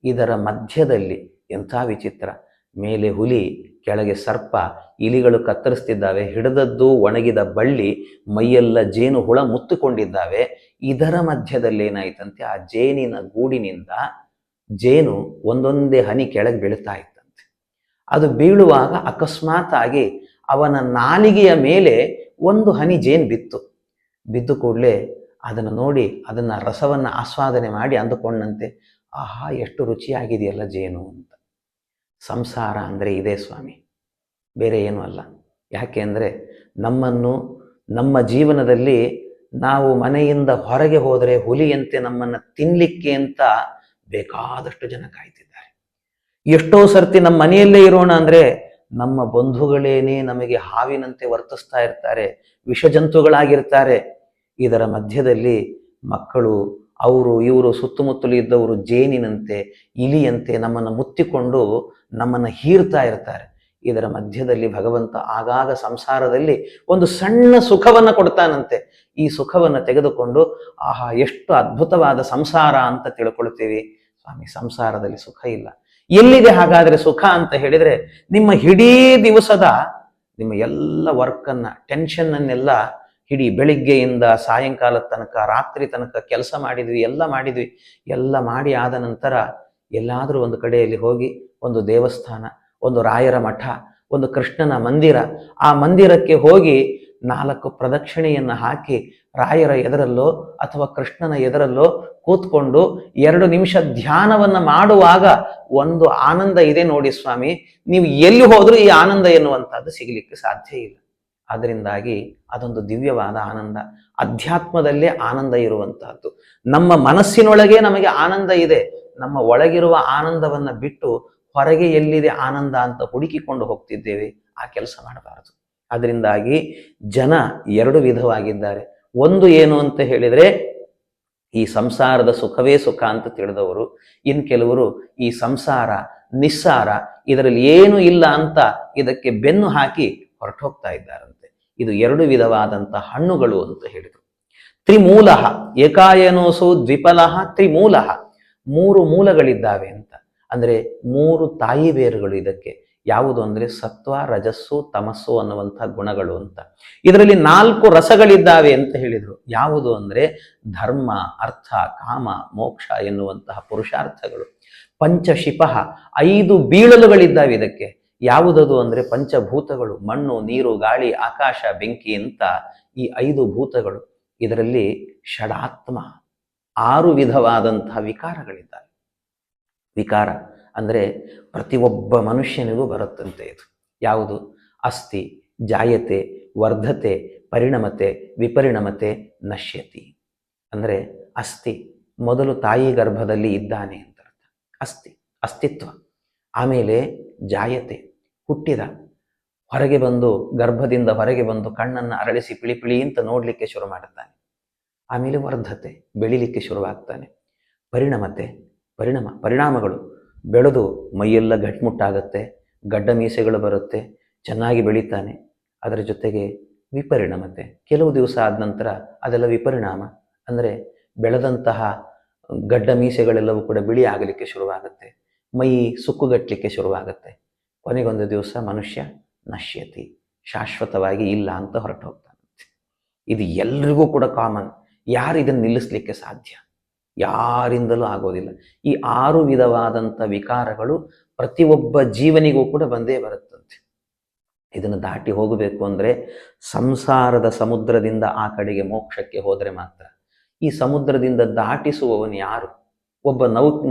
ಇದರ ಮಧ್ಯದಲ್ಲಿ ಎಂಥ ವಿಚಿತ್ರ, ಮೇಲೆ ಹುಲಿ, ಕೆಳಗೆ ಸರ್ಪ, ಇಲಿಗಳು ಕತ್ತರಿಸ್ತಿದ್ದಾವೆ, ಹಿಡಿದದ್ದು ಒಣಗಿದ ಬಳ್ಳಿ, ಮೈಯೆಲ್ಲ ಜೇನು ಹುಳ ಮುತ್ತುಕೊಂಡಿದ್ದಾವೆ. ಇದರ ಮಧ್ಯದಲ್ಲಿ ಏನಾಯ್ತಂತೆ, ಆ ಜೇನಿನ ಗೂಡಿನಿಂದ ಜೇನು ಒಂದೊಂದೇ ಹನಿ ಕೆಳಗೆ ಬೀಳ್ತಾ ಇತ್ತಂತೆ. ಅದು ಬೀಳುವಾಗ ಅಕಸ್ಮಾತ್ ಆಗಿ ಅವನ ನಾಲಿಗೆಯ ಮೇಲೆ ಒಂದು ಹನಿ ಜೇನು ಬಿತ್ತು. ಬಿದ್ದು ಕೂಡಲೇ ಅದನ್ನು ನೋಡಿ ಅದನ್ನು ರಸವನ್ನು ಆಸ್ವಾದನೆ ಮಾಡಿ ಅಂದುಕೊಂಡಂತೆ, ಆಹಾ, ಎಷ್ಟು ರುಚಿಯಾಗಿದೆಯಲ್ಲ ಜೇನು ಅಂತ. ಸಂಸಾರ ಅಂದರೆ ಇದೇ ಸ್ವಾಮಿ, ಬೇರೆ ಏನೂ ಅಲ್ಲ. ಯಾಕೆ ಅಂದರೆ ನಮ್ಮನ್ನು ನಮ್ಮ ಜೀವನದಲ್ಲಿ ನಾವು ಮನೆಯಿಂದ ಹೊರಗೆ ಹೋದರೆ ಹುಲಿಯಂತೆ ನಮ್ಮನ್ನು ತಿನ್ನಲಿಕ್ಕೆ ಅಂತ ಬೇಕಾದಷ್ಟು ಜನ ಕಾಯ್ತಿದ್ದಾರೆ. ಎಷ್ಟೋ ಸರ್ತಿ ನಮ್ಮ ಮನೆಯಲ್ಲೇ ಇರೋಣ ಅಂದರೆ ನಮ್ಮ ಬಂಧುಗಳೇನೇ ನಮಗೆ ಹಾವಿನಂತೆ ವರ್ತಿಸ್ತಾ ಇರ್ತಾರೆ, ವಿಷಜಂತುಗಳಾಗಿರ್ತಾರೆ. ಇದರ ಮಧ್ಯದಲ್ಲಿ ಮಕ್ಕಳು, ಅವರು ಇವರು ಸುತ್ತಮುತ್ತಲು ಇದ್ದವರು ಜೇನಿನಂತೆ, ಇಲಿಯಂತೆ ನಮ್ಮನ್ನು ಮುತ್ತಿಕೊಂಡು ನಮ್ಮನ್ನು ಹೀರ್ತಾ ಇರ್ತಾರೆ. ಇದರ ಮಧ್ಯದಲ್ಲಿ ಭಗವಂತ ಆಗಾಗ ಸಂಸಾರದಲ್ಲಿ ಒಂದು ಸಣ್ಣ ಸುಖವನ್ನು ಕೊಡ್ತಾನಂತೆ. ಈ ಸುಖವನ್ನು ತೆಗೆದುಕೊಂಡು ಆಹಾ, ಎಷ್ಟು ಅದ್ಭುತವಾದ ಸಂಸಾರ ಅಂತ ತಿಳ್ಕೊಳ್ತೀವಿ. ಸ್ವಾಮಿ, ಸಂಸಾರದಲ್ಲಿ ಸುಖ ಇಲ್ಲ. ಎಲ್ಲಿದೆ ಹಾಗಾದರೆ ಸುಖ ಅಂತ ಹೇಳಿದರೆ, ನಿಮ್ಮ ಇಡೀ ದಿವಸದ ನಿಮ್ಮ ಎಲ್ಲ ವರ್ಕನ್ನು, ಟೆನ್ಷನ್ನನ್ನೆಲ್ಲ ಇಡೀ ಬೆಳಿಗ್ಗೆಯಿಂದ ಸಾಯಂಕಾಲದ ತನಕ, ರಾತ್ರಿ ತನಕ ಕೆಲಸ ಮಾಡಿದ್ವಿ, ಎಲ್ಲ ಮಾಡಿ ಆದ ನಂತರ ಎಲ್ಲಾದರೂ ಒಂದು ಕಡೆಯಲ್ಲಿ ಹೋಗಿ ಒಂದು ದೇವಸ್ಥಾನ, ಒಂದು ರಾಯರ ಮಠ, ಒಂದು ಕೃಷ್ಣನ ಮಂದಿರ, ಆ ಮಂದಿರಕ್ಕೆ ಹೋಗಿ 4 ಪ್ರದಕ್ಷಿಣೆಯನ್ನು ಹಾಕಿ ರಾಯರ ಎದುರಲ್ಲೋ ಅಥವಾ ಕೃಷ್ಣನ ಎದುರಲ್ಲೋ ಕೂತ್ಕೊಂಡು 2 ನಿಮಿಷ ಧ್ಯಾನವನ್ನು ಮಾಡುವಾಗ ಒಂದು ಆನಂದ ಇದೆ ನೋಡಿ ಸ್ವಾಮಿ, ನೀವು ಎಲ್ಲಿ ಹೋದ್ರೂ ಈ ಆನಂದ ಎನ್ನುವಂಥದ್ದು ಸಿಗಲಿಕ್ಕೆ ಸಾಧ್ಯ ಇಲ್ಲ. ಅದರಿಂದಾಗಿ ಅದೊಂದು ದಿವ್ಯವಾದ ಆನಂದ, ಅಧ್ಯಾತ್ಮದಲ್ಲೇ ಆನಂದ ಇರುವಂತಹದ್ದು. ನಮ್ಮ ಮನಸ್ಸಿನೊಳಗೆ ನಮಗೆ ಆನಂದ ಇದೆ, ನಮ್ಮ ಒಳಗಿರುವ ಆನಂದವನ್ನು ಬಿಟ್ಟು ಹೊರಗೆ ಎಲ್ಲಿದೆ ಆನಂದ ಅಂತ ಹುಡುಕಿಕೊಂಡು ಹೋಗ್ತಿದ್ದೇವೆ. ಆ ಕೆಲಸ ಮಾಡಬಾರದು. ಅದರಿಂದಾಗಿ ಜನ 2 ವಿಧವಾಗಿದ್ದಾರೆ. ಒಂದು ಏನು ಅಂತ ಹೇಳಿದರೆ, ಈ ಸಂಸಾರದ ಸುಖವೇ ಸುಖ ಅಂತ ತಿಳಿದವರು. ಇನ್ನು ಕೆಲವರು ಈ ಸಂಸಾರ ನಿಸ್ಸಾರ, ಇದರಲ್ಲಿ ಏನು ಇಲ್ಲ ಅಂತ ಇದಕ್ಕೆ ಬೆನ್ನು ಹಾಕಿ ಹೊರಟೋಗ್ತಾ ಇದ್ದಾರಂತೆ. ಇದು 2 ವಿಧವಾದಂಥ ಹಣ್ಣುಗಳು ಅಂತ ಹೇಳಿದರು. ತ್ರಿಮೂಲ ಏಕಾಯನೋಸು ದ್ವಿಫಲಃ ತ್ರಿಮೂಲ, 3 ಮೂಲಗಳಿದ್ದಾವೆ ಅಂತ. ಅಂದರೆ 3 ತಾಯಿ ಬೇರುಗಳು ಇದಕ್ಕೆ. ಯಾವುದು ಅಂದರೆ ಸತ್ವ, ರಜಸ್ಸು, ತಮಸ್ಸು ಅನ್ನುವಂಥ ಗುಣಗಳು ಅಂತ. ಇದರಲ್ಲಿ 4 ರಸಗಳಿದ್ದಾವೆ ಅಂತ ಹೇಳಿದರು. ಯಾವುದು ಅಂದರೆ ಧರ್ಮ, ಅರ್ಥ, ಕಾಮ, ಮೋಕ್ಷ ಎನ್ನುವಂತಹ ಪುರುಷಾರ್ಥಗಳು. ಪಂಚಶಿಪಃ, 5 ಬೀಳಲುಗಳಿದ್ದಾವೆ ಇದಕ್ಕೆ. ಯಾವುದದು ಅಂದರೆ ಪಂಚಭೂತಗಳು, ಮಣ್ಣು, ನೀರು, ಗಾಳಿ, ಆಕಾಶ, ಬೆಂಕಿ ಅಂತ ಈ 5 ಭೂತಗಳು, ಇದರಲ್ಲಿ ಷಡಾತ್ಮ 6 ವಿಧವಾದಂತಹ ವಿಕಾರಗಳಿದ್ದಾವೆ. ವಿಕಾರ ಅಂದರೆ ಪ್ರತಿಯೊಬ್ಬ ಮನುಷ್ಯನಿಗೂ ಬರುತ್ತಂತೆ ಇದು. ಯಾವುದು? ಅಸ್ತಿ, ಜಾಯತೆ, ವರ್ಧತೆ, ಪರಿಣಮತೆ, ವಿಪರಿಣಮತೆ, ನಶ್ಯತಿ. ಅಂದರೆ ಅಸ್ತಿ ಮೊದಲು ತಾಯಿ ಗರ್ಭದಲ್ಲಿ ಇದ್ದಾನೆ ಅಂತ ಅರ್ಥ. ಅಸ್ತಿ ಅಸ್ತಿತ್ವ. ಆಮೇಲೆ ಜಾಯತೆ ಹುಟ್ಟಿದ, ಹೊರಗೆ ಬಂದು ಗರ್ಭದಿಂದ ಹೊರಗೆ ಬಂದು ಕಣ್ಣನ್ನು ಅರಳಿಸಿ ಪಿಳಿ ಪಿಳಿ ಅಂತ ನೋಡಲಿಕ್ಕೆ ಶುರು ಮಾಡುತ್ತಾನೆ. ಆಮೇಲೆ ವರ್ಧತೆ ಬೆಳಿಲಿಕ್ಕೆ ಶುರುವಾಗ್ತಾನೆ. ಪರಿಣಮತೆ ಪರಿಣಾಮಗಳು ಬೆಳೆದು ಮೈಯೆಲ್ಲ ಗಟ್ಮುಟ್ಟಾಗುತ್ತೆ, ಗಡ್ಡ ಮೀಸೆಗಳು ಬರುತ್ತೆ, ಚೆನ್ನಾಗಿ ಬೆಳೀತಾನೆ. ಅದರ ಜೊತೆಗೆ ವಿಪರಿಣಮತೆ, ಕೆಲವು ದಿವಸ ಆದ ನಂತರ ಅದೆಲ್ಲ ವಿಪರಿಣಾಮ ಅಂದರೆ ಬೆಳೆದಂತಹ ಗಡ್ಡ ಮೀಸೆಗಳೆಲ್ಲವೂ ಕೂಡ ಬಿಳಿ ಆಗಲಿಕ್ಕೆ ಶುರುವಾಗುತ್ತೆ, ಮೈ ಸುಕ್ಕುಗಟ್ಟಲಿಕ್ಕೆ ಶುರುವಾಗುತ್ತೆ. ಕೊನೆಗೊಂದು ದಿವಸ ಮನುಷ್ಯ ನಶ್ಯತಿ, ಶಾಶ್ವತವಾಗಿ ಇಲ್ಲ ಅಂತ ಹೊರಟು ಹೋಗ್ತಾನೆ. ಇದು ಎಲ್ರಿಗೂ ಕೂಡ ಕಾಮನ್. ಯಾರು ಇದನ್ನು ನಿಲ್ಲಿಸಲಿಕ್ಕೆ ಸಾಧ್ಯ? ಯಾರಿಂದಲೂ ಆಗೋದಿಲ್ಲ. ಈ 6 ವಿಧವಾದಂಥ ವಿಕಾರಗಳು ಪ್ರತಿಯೊಬ್ಬ ಜೀವನಿಗೂ ಕೂಡ ಬಂದೇ ಬರುತ್ತಂತೆ. ಇದನ್ನು ದಾಟಿ ಹೋಗಬೇಕು ಅಂದರೆ ಸಂಸಾರದ ಸಮುದ್ರದಿಂದ ಆ ಕಡೆಗೆ ಮೋಕ್ಷಕ್ಕೆ ಹೋದರೆ ಮಾತ್ರ. ಈ ಸಮುದ್ರದಿಂದ ದಾಟಿಸುವವನು ಯಾರು? ಒಬ್ಬ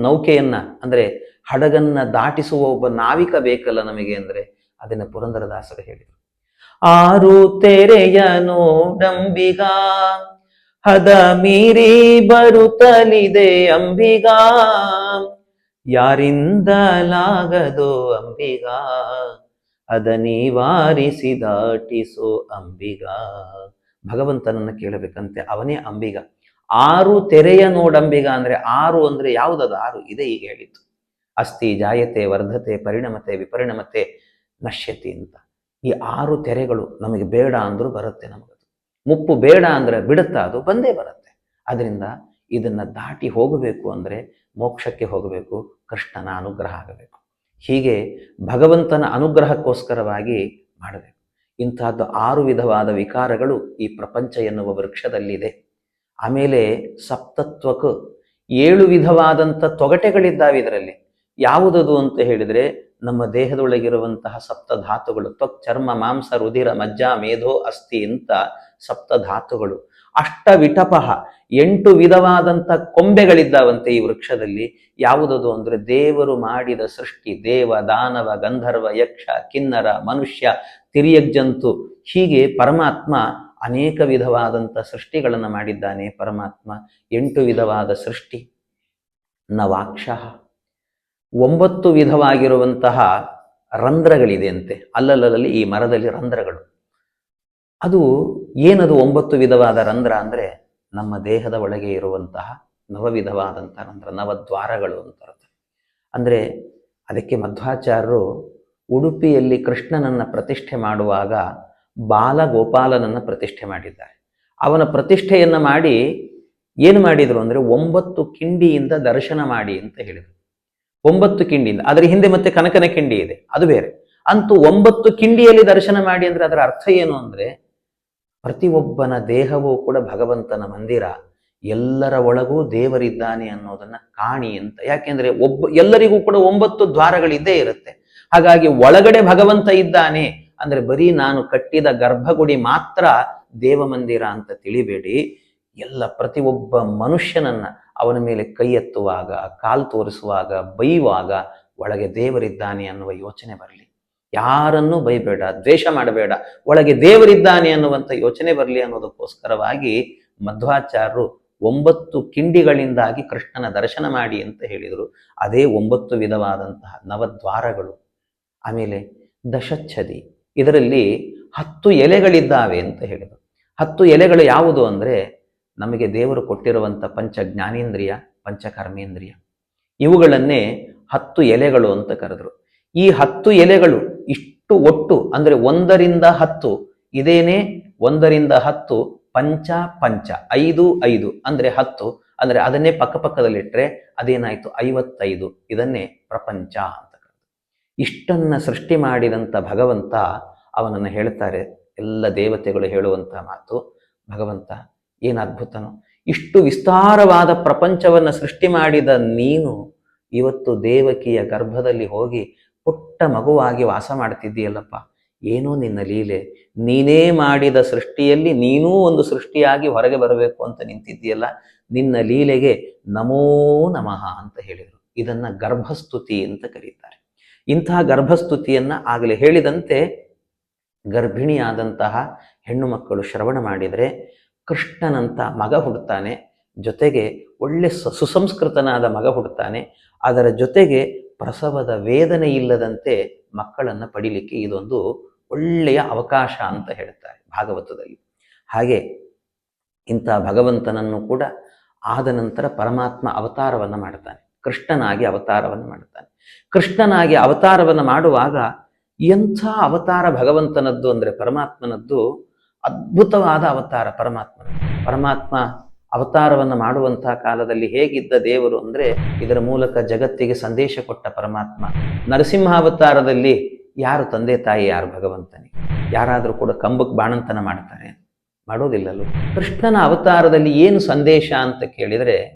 ನೌಕೆಯನ್ನ ಅಂದರೆ ಹಡಗನ್ನ ದಾಟಿಸುವ ಒಬ್ಬ ನಾವಿಕ ಬೇಕಲ್ಲ ನಮಗೆ ಅಂದರೆ ಅದನ್ನು ಪುರಂದರದಾಸರು ಹೇಳಿದರು. 6 ತೆರೆಯ ನೋಡಂಬಿಗ, ಹದ ಮೀರಿ ಬರುತ್ತಲಿದೆ ಅಂಬಿಗ, ಯಾರಿಂದಲಾಗದೋ ಅಂಬಿಗ, ಅದ ನಿವಾರಿಸಿ ದಾಟಿಸೋ ಅಂಬಿಗ. ಭಗವಂತನನ್ನು ಕೇಳಬೇಕಂತೆ, ಅವನೇ ಅಂಬಿಗ. 6 ತೆರೆಯ ನೋಡಂಬಿಗ ಅಂದರೆ 6 ಅಂದರೆ ಯಾವುದದು? 6 ಇದೆ ಈಗ ಹೇಳಿತ್ತು. ಅಸ್ತಿ, ಜಾಯತೆ, ವರ್ಧತೆ, ಪರಿಣಮತೆ, ವಿಪರಿಣಮತೆ, ನಶ್ಯತಿ ಅಂತ. ಈ 6 ತೆರೆಗಳು ನಮಗೆ ಬೇಡ ಅಂದ್ರೂ ಬರುತ್ತೆ. ನಮಗದು ಮುಪ್ಪು ಬೇಡ ಅಂದರೆ ಬಿಡುತ್ತಾ? ಅದು ಬಂದೇ ಬರುತ್ತೆ. ಅದರಿಂದ ಇದನ್ನು ದಾಟಿ ಹೋಗಬೇಕು ಅಂದರೆ ಮೋಕ್ಷಕ್ಕೆ ಹೋಗಬೇಕು, ಕೃಷ್ಣನ ಅನುಗ್ರಹ ಆಗಬೇಕು. ಹೀಗೆ ಭಗವಂತನ ಅನುಗ್ರಹಕ್ಕೋಸ್ಕರವಾಗಿ ಮಾಡಬೇಕು. ಇಂತಹದ್ದು 6 ವಿಧವಾದ ವಿಕಾರಗಳು ಈ ಪ್ರಪಂಚ ಎನ್ನುವ ವೃಕ್ಷದಲ್ಲಿದೆ. ಆಮೇಲೆ ಸಪ್ತತ್ವಕ್ಕೆ 7 ವಿಧವಾದಂಥ ತೊಗಟೆಗಳಿದ್ದಾವೆ ಇದರಲ್ಲಿ. ಯಾವುದದು ಅಂತ ಹೇಳಿದರೆ ನಮ್ಮ ದೇಹದೊಳಗಿರುವಂತಹ ಸಪ್ತಧಾತುಗಳು. ತ್ವಕ್, ಚರ್ಮ, ಮಾಂಸ, ರುಧಿರ, ಮಜ್ಜ, ಮೇಧೋ, ಅಸ್ಥಿ ಅಂತ ಸಪ್ತಧಾತುಗಳು. ಅಷ್ಟವಿಟಪಃ 8 ವಿಧವಾದಂಥ ಕೊಂಬೆಗಳಿದ್ದಾವಂತೆ ಈ ವೃಕ್ಷದಲ್ಲಿ. ಯಾವುದದು ಅಂದರೆ ದೇವರು ಮಾಡಿದ ಸೃಷ್ಟಿ. ದೇವ, ದಾನವ, ಗಂಧರ್ವ, ಯಕ್ಷ, ಕಿನ್ನರ, ಮನುಷ್ಯ, ತಿರ್ಯಗ್ಜಂತು, ಹೀಗೆ ಪರಮಾತ್ಮ ಅನೇಕ ವಿಧವಾದಂಥ ಸೃಷ್ಟಿಗಳನ್ನು ಮಾಡಿದ್ದಾನೆ. ಪರಮಾತ್ಮ 8 ವಿಧವಾದ ಸೃಷ್ಟಿ. ನವಾಕ್ಷಃ 9 ವಿಧವಾಗಿರುವಂತಹ ರಂಧ್ರಗಳಿದೆಯಂತೆ. ಅಲ್ಲಲ್ಲಿ ಈ ಮರದಲ್ಲಿ ರಂಧ್ರಗಳು. ಅದು ಏನದು 9 ವಿಧವಾದ ರಂಧ್ರ ಅಂದರೆ ನಮ್ಮ ದೇಹದ ಒಳಗೆ ಇರುವಂತಹ 9 ವಿಧವಾದಂಥ ರಂಧ್ರ, 9 ದ್ವಾರಗಳು ಅಂತ ಅರ್ಥ. ಅಂದರೆ ಅದಕ್ಕೆ ಮಧ್ವಾಚಾರ್ಯರು ಉಡುಪಿಯಲ್ಲಿ ಕೃಷ್ಣನನ್ನು ಪ್ರತಿಷ್ಠೆ ಮಾಡುವಾಗ ಬಾಲಗೋಪಾಲನನ್ನು ಪ್ರತಿಷ್ಠೆ ಮಾಡಿದ್ದಾರೆ. ಅವನ ಪ್ರತಿಷ್ಠೆಯನ್ನು ಮಾಡಿ ಏನು ಮಾಡಿದರು ಅಂದರೆ 9 ಕಿಂಡಿಯಿಂದ ದರ್ಶನ ಮಾಡಿ ಅಂತ ಹೇಳಿದರು. 9 ಕಿಂಡಿಯಿಂದ. ಅದರ ಹಿಂದೆ ಮತ್ತೆ ಕನಕನ ಕಿಂಡಿ ಇದೆ, ಅದು ಬೇರೆ. ಅಂತೂ 9 ಕಿಂಡಿಯಲ್ಲಿ ದರ್ಶನ ಮಾಡಿ ಅಂದರೆ ಅದರ ಅರ್ಥ ಏನು ಅಂದರೆ ಪ್ರತಿಯೊಬ್ಬನ ದೇಹವೂ ಕೂಡ ಭಗವಂತನ ಮಂದಿರ, ಎಲ್ಲರ ಒಳಗೂ ದೇವರಿದ್ದಾನೆ ಅನ್ನೋದನ್ನ ಕಾಣಿ ಅಂತ. ಯಾಕೆಂದ್ರೆ ಎಲ್ಲರಿಗೂ ಕೂಡ 9 ದ್ವಾರಗಳಿದ್ದೇ ಇರುತ್ತೆ. ಹಾಗಾಗಿ ಒಳಗಡೆ ಭಗವಂತ ಇದ್ದಾನೆ ಅಂದ್ರೆ ಬರೀ ನಾನು ಕಟ್ಟಿದ ಗರ್ಭಗುಡಿ ಮಾತ್ರ ದೇವಮಂದಿರ ಅಂತ ತಿಳಿಬೇಡಿ. ಎಲ್ಲ ಪ್ರತಿಯೊಬ್ಬ ಮನುಷ್ಯನನ್ನ ಅವನ ಮೇಲೆ ಕೈ ಎತ್ತುವಾಗ, ಕಾಲು ತೋರಿಸುವಾಗ, ಬೈಯುವಾಗ ಒಳಗೆ ದೇವರಿದ್ದಾನೆ ಅನ್ನುವ ಯೋಚನೆ ಬರಲಿ. ಯಾರನ್ನೂ ಬೈಬೇಡ, ದ್ವೇಷ ಮಾಡಬೇಡ, ಒಳಗೆ ದೇವರಿದ್ದಾನೆ ಅನ್ನುವಂಥ ಯೋಚನೆ ಬರಲಿ ಅನ್ನೋದಕ್ಕೋಸ್ಕರವಾಗಿ ಮಧ್ವಾಚಾರ್ಯರು 9 ಕಿಂಡಿಗಳಿಂದಾಗಿ ಕೃಷ್ಣನ ದರ್ಶನ ಮಾಡಿ ಅಂತ ಹೇಳಿದರು. ಅದೇ 9 ವಿಧವಾದಂತಹ 9 ದ್ವಾರಗಳು. ಆಮೇಲೆ ದಶಚ್ಛದಿ, ಇದರಲ್ಲಿ 10 ಎಲೆಗಳಿದ್ದಾವೆ ಅಂತ ಹೇಳಿದರು. 10 ಎಲೆಗಳು ಯಾವುದು ಅಂದರೆ ನಮಗೆ ದೇವರು ಕೊಟ್ಟಿರುವಂಥ ಪಂಚ ಜ್ಞಾನೇಂದ್ರಿಯ, ಪಂಚಕರ್ಮೇಂದ್ರಿಯ, ಇವುಗಳನ್ನೇ 10 ಎಲೆಗಳು ಅಂತ ಕರೆದರು. ಈ 10 ಎಲೆಗಳು ಇಷ್ಟು ಒಟ್ಟು ಅಂದರೆ 1ರಿಂದ 10 ಇದೇನೆ. 1ರಿಂದ 10 ಪಂಚ ಪಂಚ 5 5 ಅಂದರೆ 10, ಅಂದರೆ ಅದನ್ನೇ ಪಕ್ಕದಲ್ಲಿಟ್ಟರೆ ಅದೇನಾಯ್ತು 55. ಇದನ್ನೇ ಪ್ರಪಂಚ ಅಂತ ಕರೆದು. ಇಷ್ಟನ್ನ ಸೃಷ್ಟಿ ಮಾಡಿದಂಥ ಭಗವಂತ ಅವನನ್ನು ಹೇಳ್ತಾರೆ, ಎಲ್ಲ ದೇವತೆಗಳು ಹೇಳುವಂಥ ಮಾತು, ಭಗವಂತ ಏನು ಅದ್ಭುತನೋ, ಇಷ್ಟು ವಿಸ್ತಾರವಾದ ಪ್ರಪಂಚವನ್ನು ಸೃಷ್ಟಿ ಮಾಡಿದ ನೀನು ಇವತ್ತು ದೇವಕಿಯ ಗರ್ಭದಲ್ಲಿ ಹೋಗಿ ಪುಟ್ಟ ಮಗುವಾಗಿ ವಾಸ ಮಾಡ್ತಿದ್ದೀಯಲ್ಲಪ್ಪ, ಏನೋ ನಿನ್ನ ಲೀಲೆ, ನೀನೇ ಮಾಡಿದ ಸೃಷ್ಟಿಯಲ್ಲಿ ನೀನೂ ಒಂದು ಸೃಷ್ಟಿಯಾಗಿ ಹೊರಗೆ ಬರಬೇಕು ಅಂತ ನಿಂತಿದ್ದೀಯಲ್ಲ, ನಿನ್ನ ಲೀಲೆಗೆ ನಮೋ ನಮಃ ಅಂತ ಹೇಳಿದರು. ಇದನ್ನ ಗರ್ಭಸ್ತುತಿ ಅಂತ ಕರೀತಾರೆ. ಇಂತಹ ಗರ್ಭಸ್ತುತಿಯನ್ನ ಆಗಲೇ ಹೇಳಿದಂತೆ ಗರ್ಭಿಣಿಯಾದಂತಹ ಹೆಣ್ಣು ಮಕ್ಕಳು ಶ್ರವಣ ಮಾಡಿದರೆ ಕೃಷ್ಣನಂತ ಮಗ ಹುಡ್ತಾನೆ, ಜೊತೆಗೆ ಒಳ್ಳೆ ಸುಸಂಸ್ಕೃತನಾದ ಮಗ ಹುಡ್ತಾನೆ, ಅದರ ಜೊತೆಗೆ ಪ್ರಸವದ ವೇದನೆ ಇಲ್ಲದಂತೆ ಮಕ್ಕಳನ್ನು ಪಡಿಲಿಕ್ಕೆ ಇದೊಂದು ಒಳ್ಳೆಯ ಅವಕಾಶ ಅಂತ ಹೇಳ್ತಾರೆ ಭಾಗವತದಲ್ಲಿ. ಹಾಗೆ ಇಂಥ ಭಗವಂತನನ್ನು ಕೂಡ ಆದ ನಂತರ ಪರಮಾತ್ಮ ಅವತಾರವನ್ನು ಮಾಡ್ತಾನೆ, ಕೃಷ್ಣನಾಗಿ ಅವತಾರವನ್ನು ಮಾಡ್ತಾನೆ. ಕೃಷ್ಣನಾಗಿ ಅವತಾರವನ್ನು ಮಾಡುವಾಗ ಎಂಥ ಅವತಾರ ಭಗವಂತನದ್ದು ಅಂದರೆ ಪರಮಾತ್ಮನದ್ದು ಅದ್ಭುತವಾದ ಅವತಾರ. ಪರಮಾತ್ಮ ಅವತಾರವನ್ನು ಮಾಡುವಂತಹ ಕಾಲದಲ್ಲಿ ಹೇಗಿದ್ದ ದೇವರು ಅಂದರೆ ಇದರ ಮೂಲಕ ಜಗತ್ತಿಗೆ ಸಂದೇಶ ಕೊಟ್ಟ ಪರಮಾತ್ಮ. ನರಸಿಂಹಾವತಾರದಲ್ಲಿ ಯಾರು ತಂದೆ ತಾಯಿ, ಯಾರು ಭಗವಂತನಿಗೆ? ಯಾರಾದರೂ ಕೂಡ ಕಂಬಕ್ಕೆ ಬಾಣಂತನ ಮಾಡ್ತಾರೆ? ಮಾಡೋದಿಲ್ಲಲು. ಕೃಷ್ಣನ ಅವತಾರದಲ್ಲಿ ಏನು ಸಂದೇಶ ಅಂತ ಕೇಳಿದರೆ